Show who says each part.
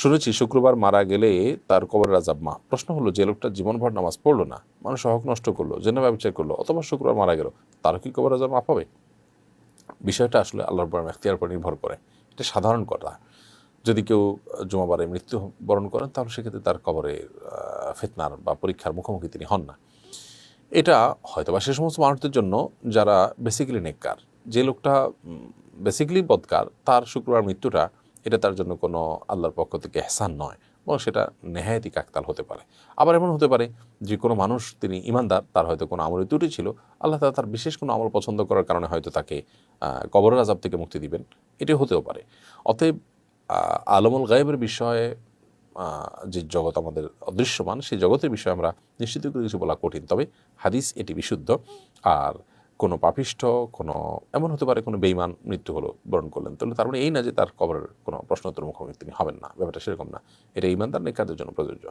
Speaker 1: শুনেছি শুক্রবার মারা গেলে তার কবরের আযাব মাফ। প্রশ্ন হলো, যে লোকটা জীবনভর নামাজ পড়লো না, মানুষের হক নষ্ট করলো, জেনা ব্যবচার করলো, অথবা শুক্রবার মারা গেল, তার কি কবরের আযাব মাফ হবে? বিষয়টা আসলে আল্লাহর উপর এখতিয়ার উপর নির্ভর করে। এটা সাধারণ কথা। যদি কেউ জুমাবারে মৃত্যুবরণ করেন, তাহলে সেক্ষেত্রে তার কবরে ফিতনার বা পরীক্ষার মুখোমুখি তিনি হন না। এটা হয়তোবা সে সমস্ত মানুষদের জন্য যারা বেসিক্যালি নেককার। যে লোকটা বেসিক্যালি বদকার, তার শুক্রবার মৃত্যুটা এটা তার জন্য কোনো আল্লাহর পক্ষ থেকে এহসান নয়, বরং সেটা নেহায়েতি কাকতাল হতে পারে। আবার এমন হতে পারে যে কোনো মানুষ তিনি ঈমানদার, তার হয়তো কোনো আমলে ত্রুটি ছিল, আল্লাহ তাআলা তার বিশেষ কোনো আমল পছন্দ করার কারণে হয়তো তাকে কবরের আযাব থেকে মুক্তি দিবেন, এটি হতেও পারে। অতএব আলমুল গায়েবের বিষয়ে যে জগৎ আমাদের অদৃশ্যমান, সেই জগতের বিষয়ে আমরা নিশ্চিত করে কিছু বলা কঠিন। তবে হাদিস এটি বিশুদ্ধ। আর কোনো পাপিষ্ঠ, কোনো এমন হতে পারে কোনো বেঈমান মৃত্যু হলো, বরণ করলেন, তাহলে তার মানে এই না যে তার কবরের কোনো প্রশ্নোত্তর মুখোমুখি তিনি হবেন না। ব্যাপারটা সেরকম না। এটা ঈমানদার নেককারদের জন্য প্রযোজ্য।